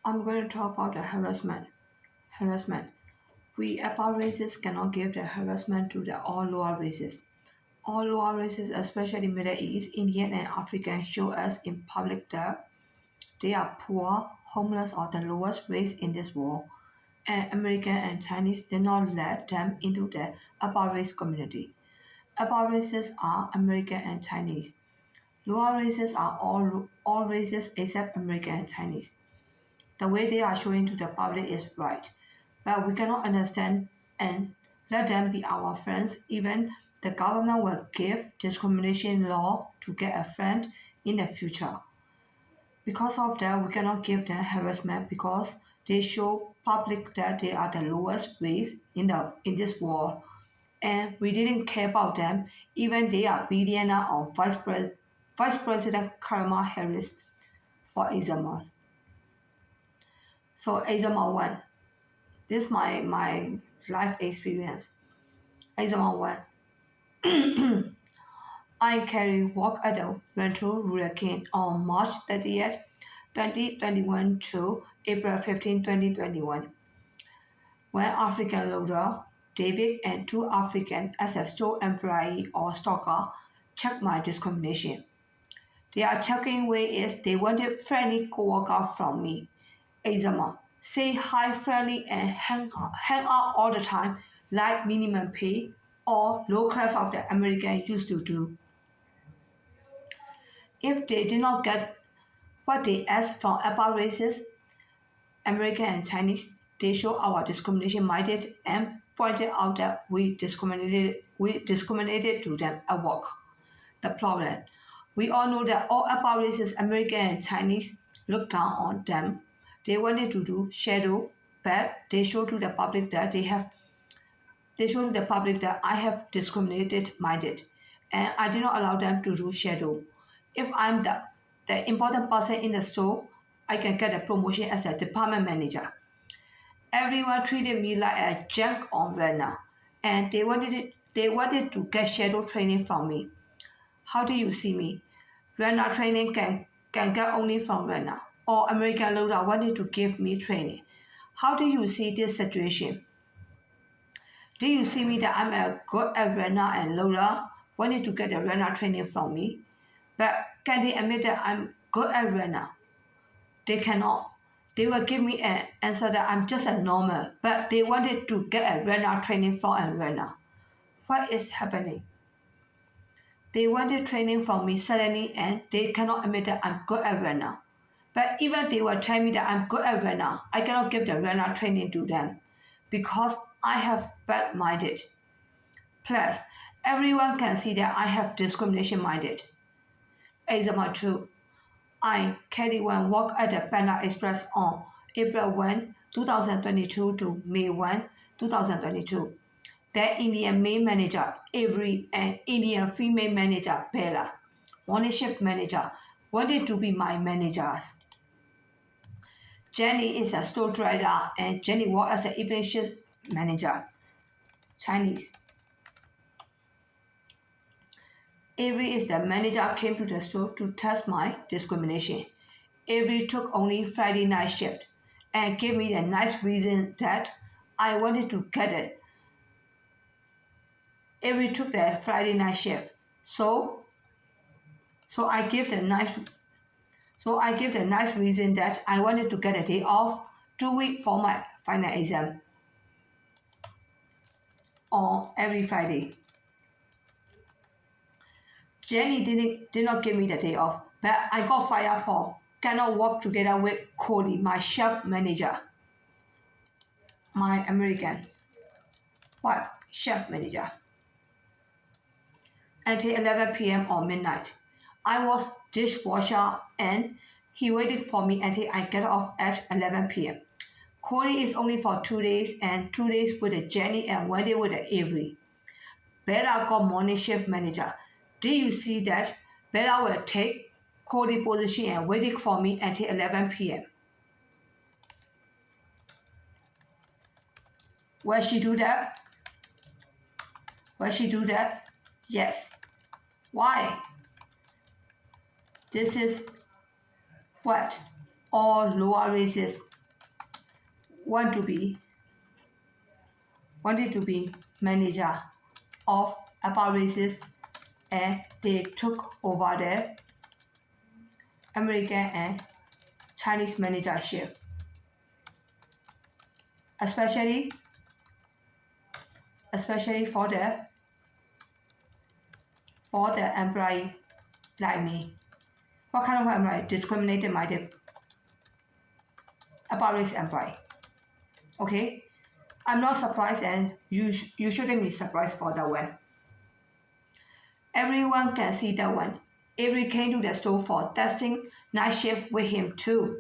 I'm going to talk about the harassment. Harassment. We upper races cannot give the harassment to the all lower races. All lower races, especially Middle East, Indian, and African, show us in public that they are poor, homeless, or the lowest race in this world. And American and Chinese did not let them into the upper race community. Upper races are American and Chinese. Lower races are all races except American and Chinese. The way they are showing to the public is right, but we cannot understand and let them be our friends. Even the government will give discrimination law to get a friend in the future. Because of that, we cannot give them harassment because they show public that they are the lowest race in this world, and we didn't care about them. Even they are billionaire or Vice President Kamala Harris, for example. So example one. This is my life experience. Example one. I carry walk at the rental hurricane on March 30th, 2021 to April 15, 2021. When African loader, David and two African as a store employee or stalker checked my discrimination. Their checking way is they wanted friendly co-worker from me. Example, say hi friendly and hang out all the time like minimum pay or low class of the American used to do. If they did not get what they asked from upper races, American and Chinese, they show our discrimination minded and pointed out that we discriminated to them at work. The problem. We all know that all upper races, American and Chinese, look down on them. They wanted to do shadow, but they show to the public that I have discriminated minded, and I did not allow them to do shadow. If I'm the important person in the store, I can get a promotion as a department manager. Everyone treated me like a junk on runner, and they wanted to get shadow training from me. How do you see me? Runner training can get only from runner, or American loader wanted to give me training. How do you see this situation? Do you see me that I'm a good at runner and loader wanted to get a runner training from me? But can they admit that I'm good at runner? They cannot. They will give me an answer that I'm just a normal, but they wanted to get a runner training from a runner. What is happening? They wanted training from me suddenly and they cannot admit that I'm good at runner. But even they will tell me that I'm good at runner, I cannot give the runner training to them because I have bad minded. Plus, everyone can see that I have discrimination minded. Example 2. I, Kelly Wan, walk at the Panda Express on April 1, 2022 to May 1, 2022. The Indian main manager, Avery, and Indian female manager, Bella, morning shift manager, wanted to be my managers. Jenny is a store trader and Jenny worked as an evening shift manager. Chinese. Avery is the manager came to the store to test my discrimination. Avery took only Friday night shift and gave me the nice reason that I wanted to get it. Avery took the Friday night shift. So I gave the nice reason that I wanted to get a day off 2 weeks for my final exam on every Friday. Jenny did not give me the day off, but I got fired for cannot work together with Cody, my chef manager, my American chef manager, until 11 p.m. or midnight. I was dishwasher and he waited for me until I get off at 11 p.m. Cody is only for 2 days and 2 days with the Jenny and 1 day with the Avery. Bella got morning shift manager. Did you see that? Bella will take Cody position and waiting for me until 11 p.m. Will she do that? Will she do that? Yes. Why? This is what all lower races wanted to be manager of upper races, and they took over the American and Chinese managership, especially for the employee like me. What kind of employee? Discriminated minded upper race employee. Okay, I'm not surprised, and you shouldn't be surprised for that one. Everyone can see that one. Avery came to the store for testing night shift with him too,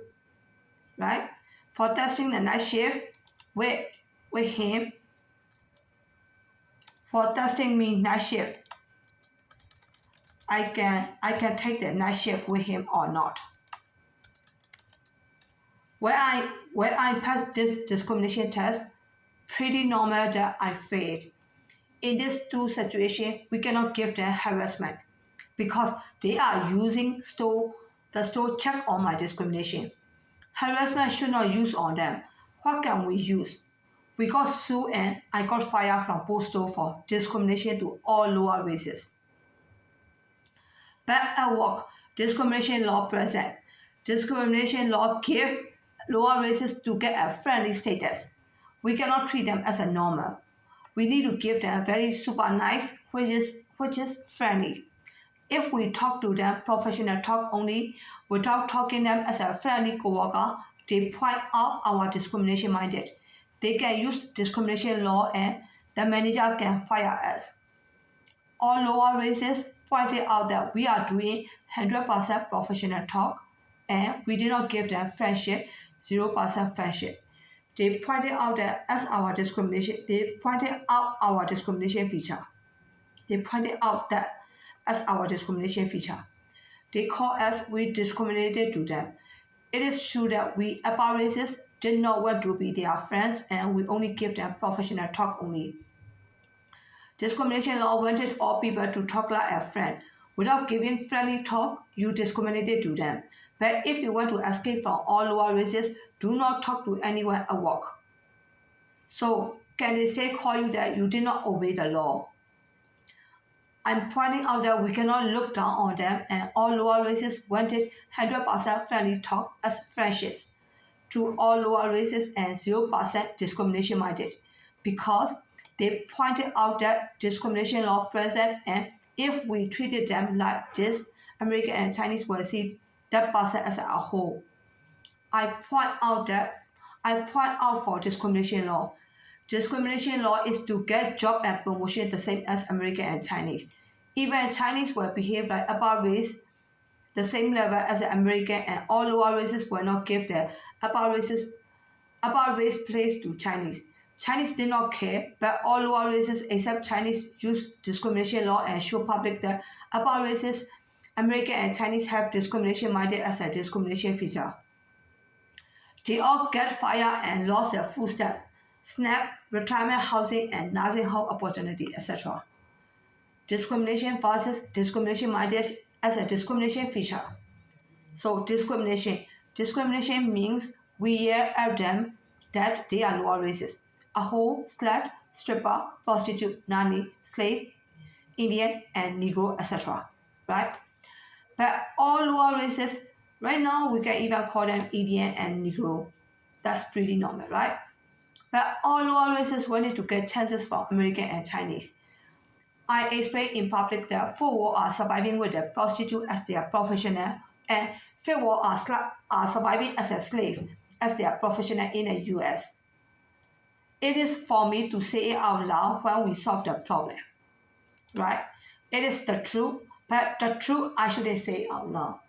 right? For testing the night shift with him. For testing me night shift, I can take the night shift with him or not. When I passed this discrimination test, pretty normal that I failed. In these two situations, we cannot give them harassment because they are using the store check on my discrimination. Harassment should not use on them. What can we use? We got sued and I got fired from both stores for discrimination to all lower races. Back at work, discrimination law present. Discrimination law give lower races to get a friendly status. We cannot treat them as a normal. We need to give them a very super nice, which is friendly. If we talk to them professional talk only, without talking them as a friendly coworker, they point out our discrimination minded. They can use discrimination law and the manager can fire us. All lower races pointed out that we are doing 100% professional talk and we did not give them friendship, 0% friendship. They pointed out that our discrimination feature. They pointed out that as our discrimination feature. They call us, we discriminated to them. It is true that we upper races did not want to be their friends and we only give them professional talk only. Discrimination law wanted all people to talk like a friend. Without giving friendly talk, you discriminated to them. But if you want to escape from all lower races, do not talk to anyone at work. So, can they still call you that you did not obey the law? I'm pointing out that we cannot look down on them and all lower races wanted 100% friendly talk as friendships to all lower races and 0% discrimination minded because they pointed out that discrimination law present and if we treated them like this, American and Chinese will see that person as a whole. I point out for discrimination law. Discrimination law is to get job and promotion the same as American and Chinese. Even Chinese will behave like upper race, the same level as the American, and all lower races will not give the upper race place to Chinese. Chinese did not care, but all lower races except Chinese use discrimination law and show public that upper races, American and Chinese have discrimination minded as a discrimination feature. They all get fired and lost their food stamp, SNAP, retirement housing and nursing home opportunity, etc. Discrimination versus discrimination minded as a discrimination feature. So discrimination means we yell at them that they are lower races. A whore, slut, stripper, prostitute, nanny, slave, Indian, and Negro, etc. Right? But all lower races, right now we can even call them Indian and Negro. That's pretty normal, right? But all lower races wanted to get chances from American and Chinese. I explained in public that four are surviving with the prostitute as their professional and fifth are surviving as a slave as their professional in the US. It is for me to say it out loud when we solve the problem, right? It is the truth, but the truth I shouldn't say it out loud.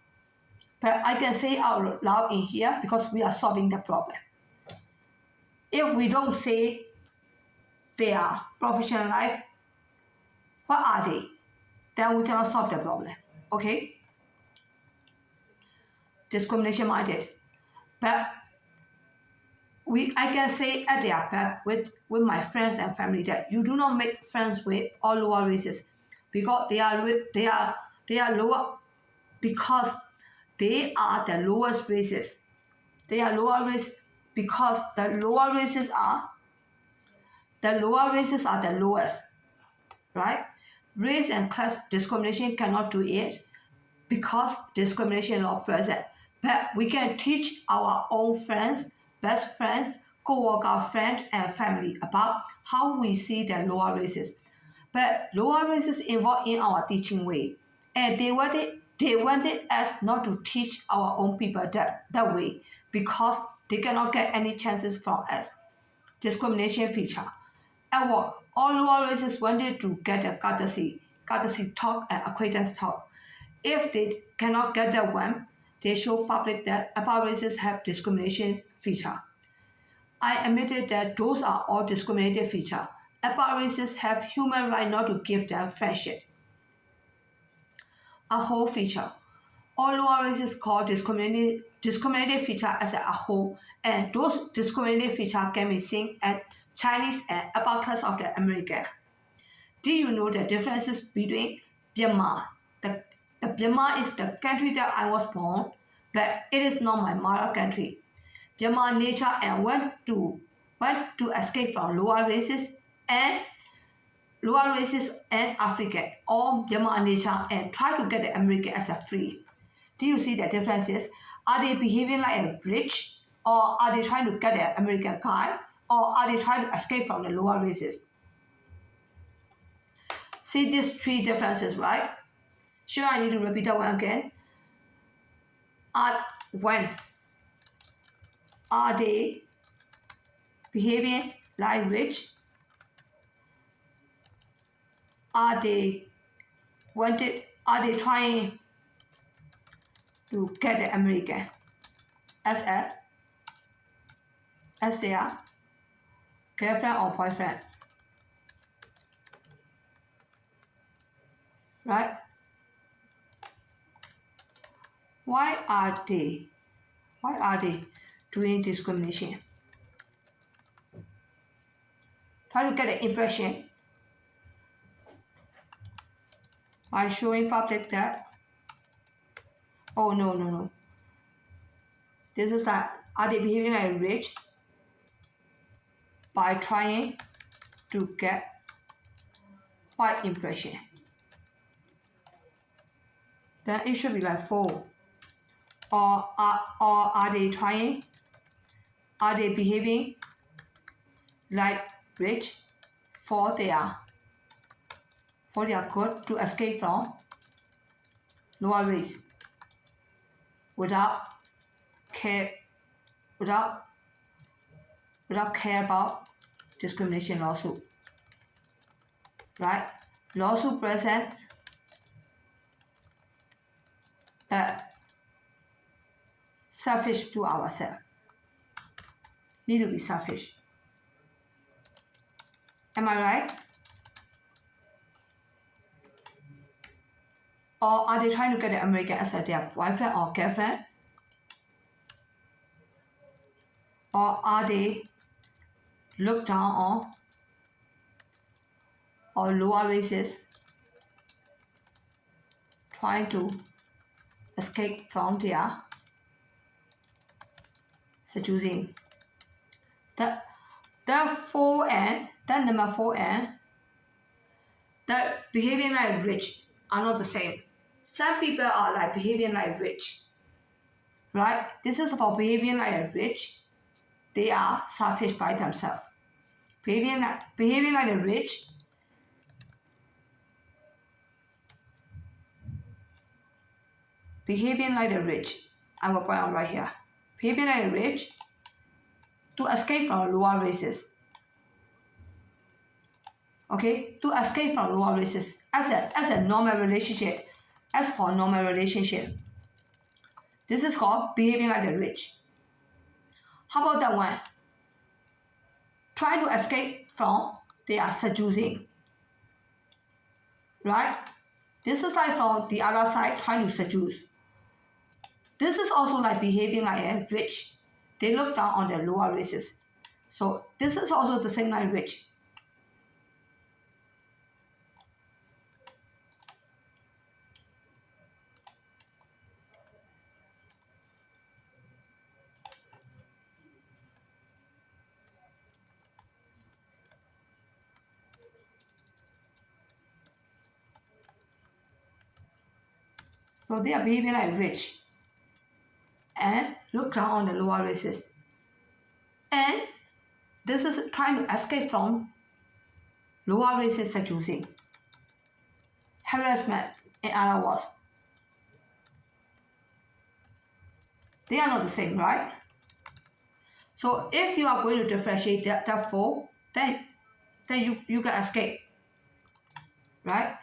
But I can say it out loud in here because we are solving the problem. If we don't say their professional life, what are they? Then we cannot solve the problem, okay? Discrimination minded. But I can say at their back with my friends and family that you do not make friends with all lower races because they are lower because they are the lowest races. They are lower race because the lower races are the lowest, right? Race and class discrimination cannot do it because discrimination law present. But we can teach our own friends, best friends, co-worker, friend, and family about how we see the lower races. But lower races involved in our teaching way, and they wanted us not to teach our own people that way because they cannot get any chances from us. Discrimination feature. At work, all lower races wanted to get a courtesy talk and acquaintance talk. If they cannot get that one, they show public that upper races have discrimination feature. I admitted that those are all discriminated feature. Upper races have human right not to give them friendship. A whole feature. All lower races call discriminated feature as a whole, and those discriminated feature can be seen as Chinese and upper class of the American. Do you know the differences between Myanmar? The Myanmar is the country that I was born, but it is not my mother country. Myanmar nature and went to escape from lower races and African, or Myanmar nature and try to get the American as a free. Do you see the differences? Are they behaving like a rich, or are they trying to get the American guy, or are they trying to escape from the lower races? See these three differences, right? Sure, I need to repeat that one again. When are they behaving like rich? Are they trying to get the American as their girlfriend or boyfriend? Right? Why are they doing discrimination? Try to get the impression by showing public that, oh no. This is like, are they behaving like rich by trying to get white impression? Then it should be like 4. Or are they behaving like rich for their good to escape from lower race without care about discrimination lawsuit, right? Lawsuit present selfish to ourselves. Need to be selfish. Am I right? Or are they trying to get the American as their boyfriend or girlfriend? Or are they look down on or lower races trying to escape from their seducing? The number 4 and the behaving like rich are not the same. Some people are like behaving like rich, right? This is about behaving like a rich. They are selfish by themselves. Behaving like a rich. Behaving like a rich. I will put on right here. Behaving like a rich to escape from lower races. Okay, to escape from lower races as a normal relationship. As for normal relationship, this is called behaving like the rich. How about that one? Try to escape from their seducing. Right? This is like from the other side trying to seduce. This is also like behaving like a rich. They look down on the lower races. So this is also the same like rich. So they are behaving like rich and look down on the lower races. And this is trying to escape from lower races seducing. Harassment, in other words. They are not the same, right? So if you are going to differentiate that four, then you can escape, right?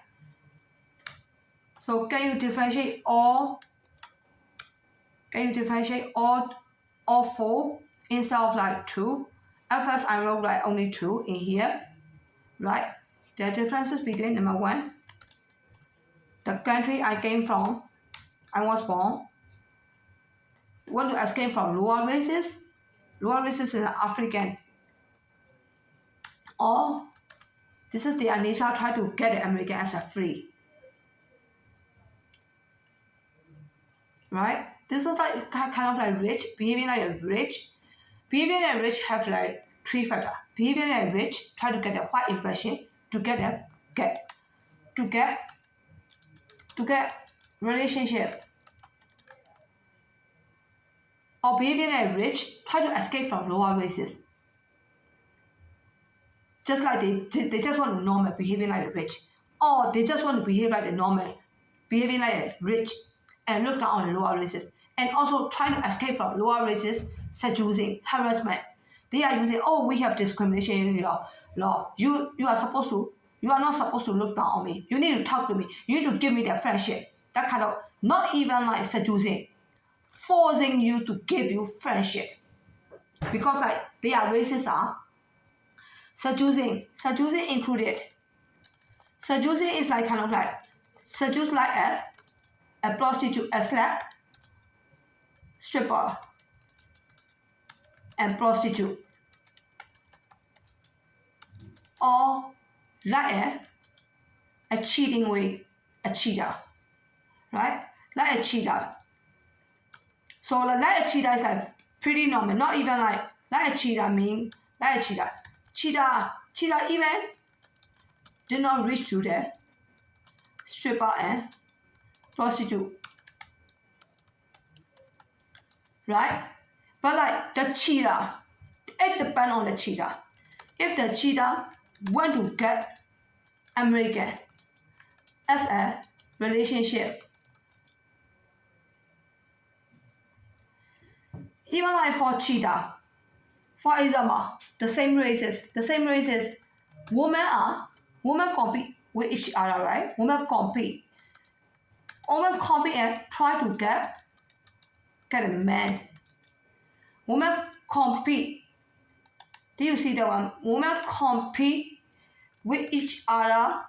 So can you differentiate all? Can you differentiate all four instead of like two? At first I wrote like only two in here, right? There are differences between number one, the country I came from, I was born. Want to escape from lower races? Lower races is African. Or this is their nature, try to get the American as a free. Right? This is like kind of like rich, behaving like a rich. Behaving like rich have like three factors. Behaving like rich, try to get a white impression, to get relationship. Or behaving like rich, try to escape from lower races. Just like they just want to normal, behaving like a rich. Or they just want to behave like the normal, behaving like a rich and look down on lower races. And also trying to escape from lower races, seducing, harassment. They are using, oh, we have discrimination in your law. You are not supposed to look down on me. You need to talk to me. You need to give me their friendship. That kind of, not even like seducing, forcing you to give you friendship. Because like they are racist are. Seducing included. Seducing is like kind of like, seduce like a prostitute, a slap, stripper, and prostitute. Or like a cheating way, a cheater, right? Like a cheater. So like a cheater is like pretty normal, not even like a cheater mean, like a cheater. Cheater even did not reach to the stripper and prostitute, right? But like the cheater, it depends on the cheater. If the cheater want to get American as a relationship, even like for cheater, for example, the same races, women compete with each other, right? Women compete and try to get a man. Women compete. Do you see that one? Women compete with each other,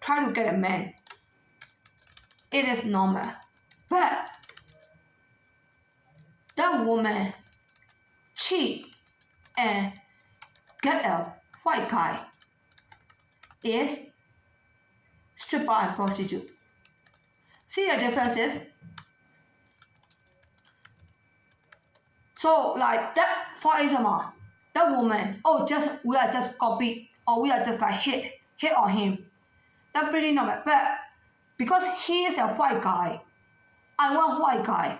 try to get a man. It is normal. But that woman cheat and get a white guy is stripper and prostitute. See the differences? So like that, for example, that woman, we are just compete, or we are just like hit on him. That's pretty normal. But because he is a white guy, I want white guy.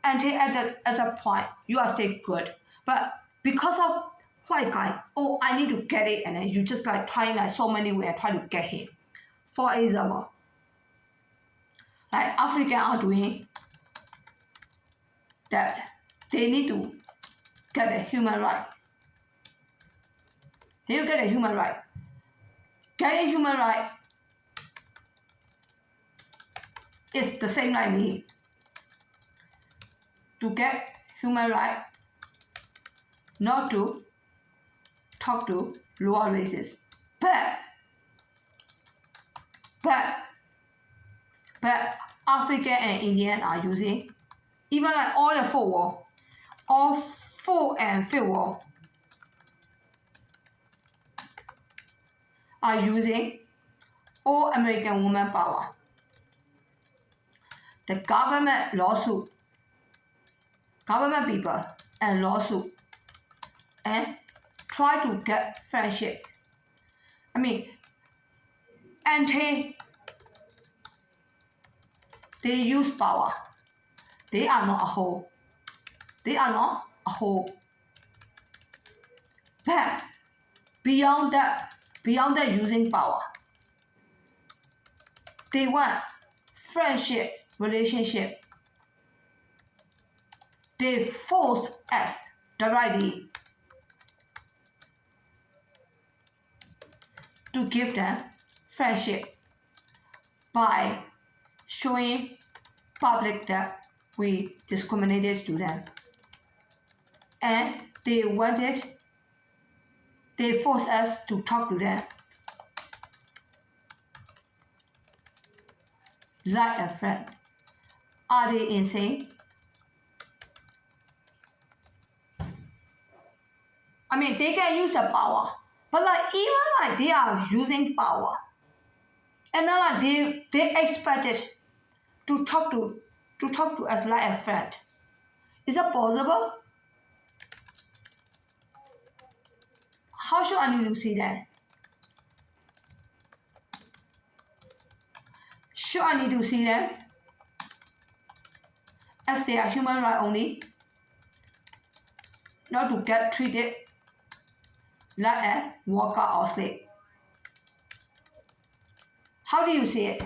And at that point, you are still good. But because of white guy, I need to get it, and then you just like trying like so many ways, try to get him. For example, like African are doing that. They need to get a human right. They need to get a human right. Getting human right is the same like me. To get human right, not to talk to lower races. But African and Indian are using, even like all the four and fifth war are using all American woman power. The government lawsuit, government people and lawsuit, and try to get friendship. I mean, They use power. They are not a whole. They are not a whole. But beyond that using power, they want friendship, relationship. They force us directly to give them friendship by showing public that we discriminated to them. And they force us to talk to them like a friend. Are they insane? I mean, they can use the power, but even they are using power, and then they expect it to talk to us like a friend. Is that possible? How should I need to see that? Should I need to see them as they are human right only, not to get treated like a worker or slave? How do you see it?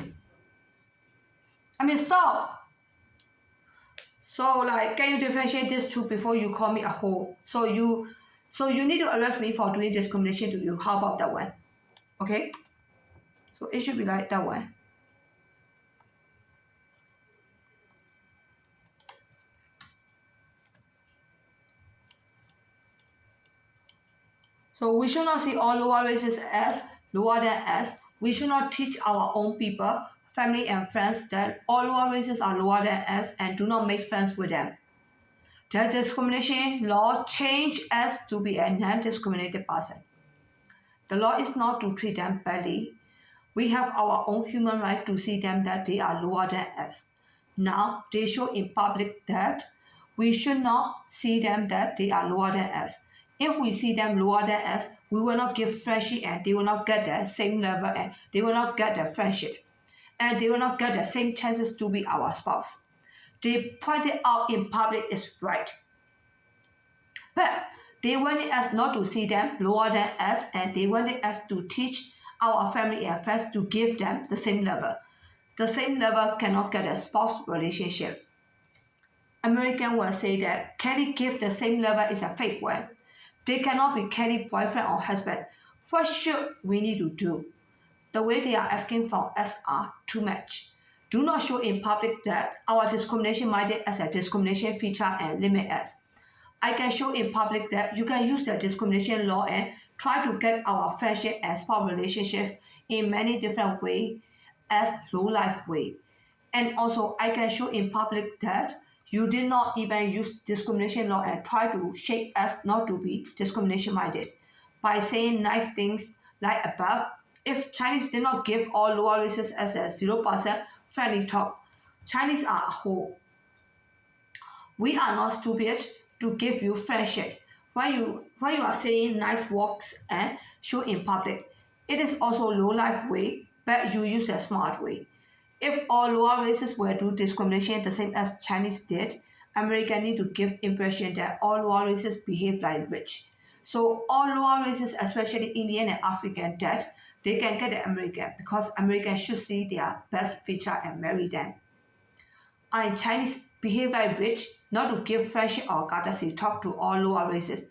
I mean, stop. So can you differentiate these two before you call me a whole? So you need to arrest me for doing discrimination to you. How about that one? Okay? So it should be like that one. So we should not see all lower races as lower than us. We should not teach our own people, family and friends that all lower races are lower than us and do not make friends with them. The discrimination law changed us to be a non-discriminated person. The law is not to treat them badly. We have our own human right to see them that they are lower than us. Now they show in public that we should not see them that they are lower than us. If we see them lower than us, we will not give friendship and they will not get the same level and they will not get the friendship. And they will not get the same chances to be our spouse. They pointed out in public is right. But they wanted us not to see them lower than us and they wanted us to teach our family and friends to give them the same level. The same level cannot get a spouse relationship. Americans will say that Kelly give the same level is a fake one. They cannot be Kelly's boyfriend or husband. What should we need to do? The way they are asking from us are too much. Do not show in public that our discrimination minded as a discrimination feature and limit us. I can show in public that you can use the discrimination law and try to get our friendship and spouse relationship in many different ways as low-life way. And also I can show in public that you did not even use discrimination law and try to shape us not to be discrimination minded by saying nice things like above. If Chinese did not give all lower races as a 0% friendly talk, Chinese are a whole. We are not stupid to give you friendship. When you are saying nice words and show in public, it is also low life way, but you use a smart way. If all lower races were do discrimination the same as Chinese did, America need to give impression that all lower races behave like rich. So all lower races, especially Indian and African, that they can get the American because Americans should see their best feature and marry them. And Chinese behave like rich, not to give friendship or courtesy talk to all lower races.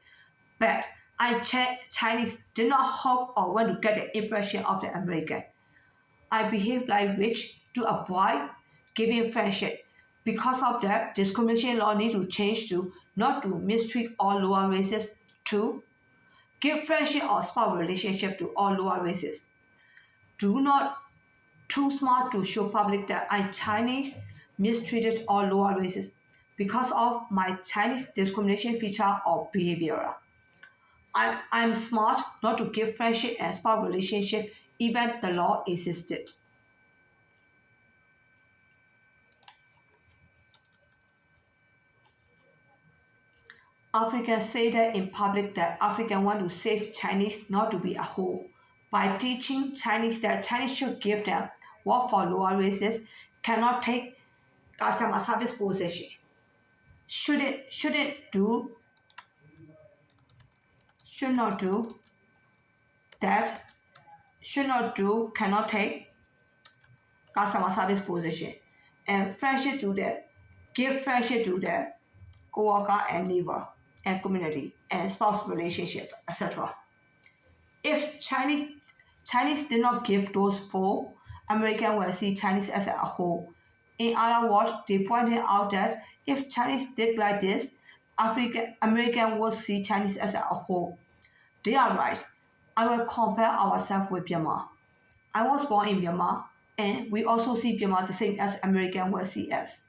But Chinese did not hope or want to get the impression of the American. I behave like rich to avoid giving friendship. Because of that, discrimination law need to change to not to mistreat all lower races, to give friendship or spouse relationship to all lower races. Do not too smart to show public that I Chinese mistreated all lower races because of my Chinese discrimination feature or behavior. I'm smart not to give friendship and spouse relationship even the law existed. Africans say that in public that Africans want to save Chinese not to be a whole by teaching Chinese that Chinese should give them work for lower races, cannot take customer service position. Should not do that, should not do, cannot take customer service position. And friendship to the, give friendship to the co-worker and neighbor and community and spouse relationship, etc. If Chinese did not give those four, American will see Chinese as a whole. In other words, they pointed out that if Chinese did like this, American will see Chinese as a whole. They are right. I will compare ourselves with Myanmar. I was born in Myanmar, and we also see Myanmar the same as American will see us.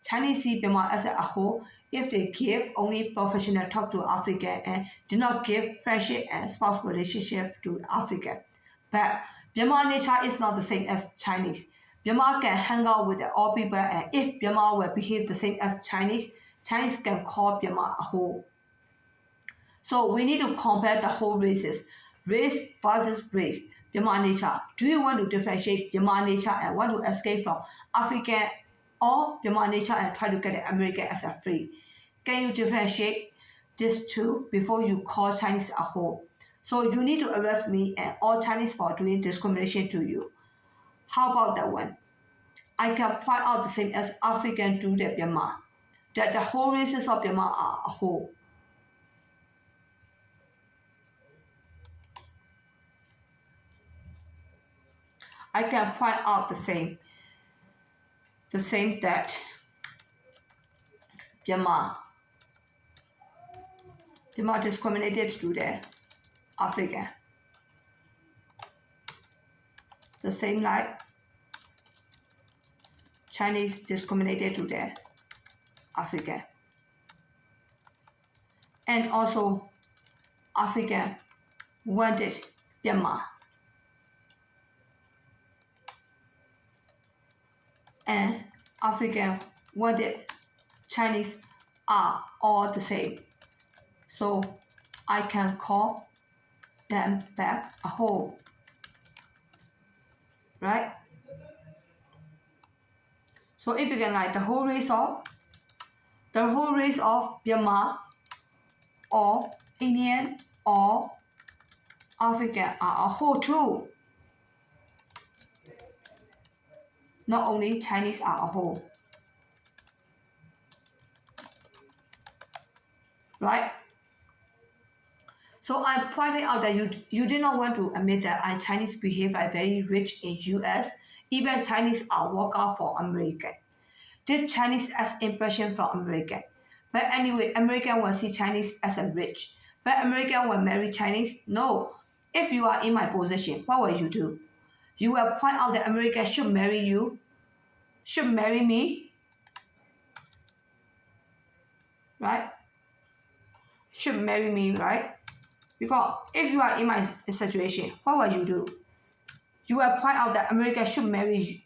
Chinese see Myanmar as a whole if they give only professional talk to African and do not give friendship and spouse relationship to African. But Myanmar nature is not the same as Chinese. Myanmar can hang out with all people, and if Myanmar will behave the same as Chinese, Chinese can call Myanmar a whole. So we need to compare the whole races. Race versus race. Myanmar nature. Do you want to differentiate Myanmar nature and want to escape from African or Myanmar nature and try to get American as a free? Can you differentiate these two before you call Chinese a whole? So you need to arrest me and all Chinese for doing discrimination to you. How about that one? I can point out the same as African do the Myanmar, that the whole races of Myanmar are a whole. I can point out the same that Myanmar discriminated to the African. The same like Chinese discriminated to the African. And also African wanted Myanmar. And African wanted Chinese are all the same. So I can call them back a whole. Right? So it began like the whole race of Myanmar or Indian or African are a whole too. Not only Chinese are a whole. Right? So I pointed out that you did not want to admit that Chinese behave like very rich in US. Even Chinese are work out for American. This Chinese as impression from American. But anyway, American will see Chinese as a rich. But American will marry Chinese? No. If you are in my position, what will you do? You will point out that American should marry you, should marry me, right? Should marry me, right? Because if you are in my situation, what will you do? You will point out that America should marry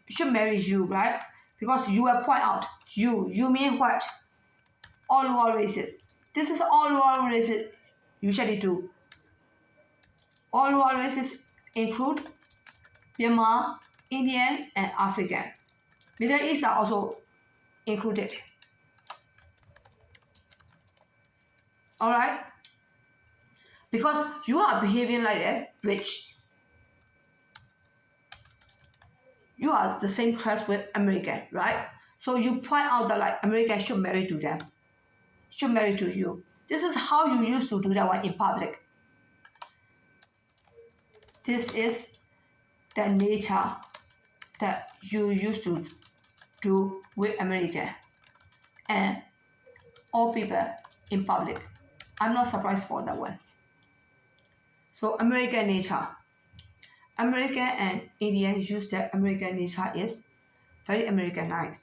you, right? Because you will point out you mean what? All races. This is all races usually do. All races include Myanmar, Indian, and African. Middle East are also included. Alright? Because you are behaving like a rich. You are the same class with American, right? So you point out that like American should marry to them. Should marry to you. This is how you used to do that one in public. This is the nature that you used to do with American and all people in public. I'm not surprised for that one. So American nature. American and Indian use that American nature is very Americanized.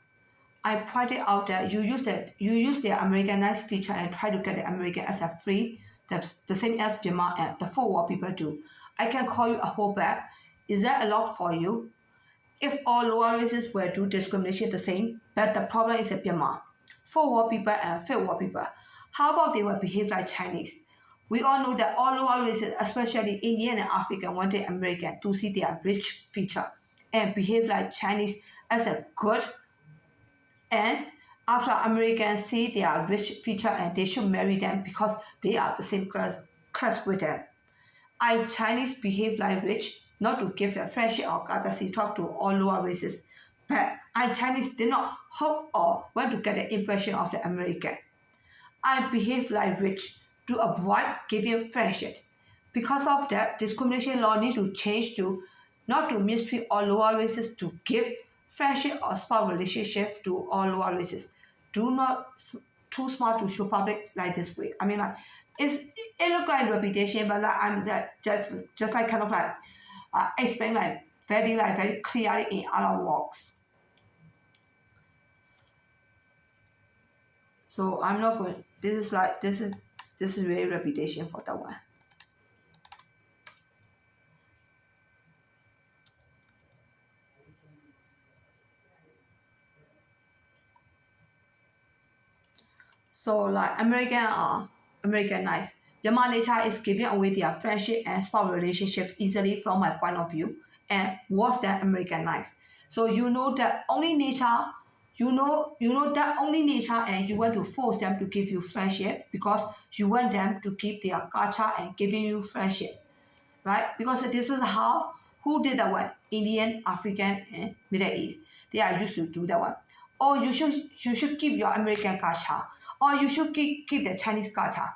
I pointed out that you use the Americanized feature and try to get the American as a free, the same as Myanmar and the forward people do. I can call you a whole back. Is that a lot for you? If all lower races were do discrimination the same, but the problem is a Myanmar. Forward people and forward people. How about they will behave like Chinese? We all know that all lower races, especially Indian and African, wanted American to see their rich feature and behave like Chinese as a good And after Americans see they are rich feature and they should marry them because they are the same class with them. I Chinese behave like rich, not to give the friendship or courtesy talk to all lower races. But I Chinese did not hope or want to get the impression of the American. I behave like rich to avoid giving friendship. Because of that, discrimination law needs to change to not to mistreat all lower races to give friendship or spouse relationship to all lower races. Do not too smart to show public like this way. I mean, like it look like reputation, but like I'm that just like kind of like explain like very clearly in other works. So I'm not going. This is really reputation for that one. So like American nice. Myanmar nature is giving away their friendship and spouse relationship easily from my point of view and worse than American nice. So you know that only nature, you know that only nature and you want to force them to give you friendship because you want them to keep their culture and giving you friendship, right? Because this is how who did that one? Indian, African, and Middle East. They are used to do that one. Or you should keep your American culture, or you should keep the Chinese culture.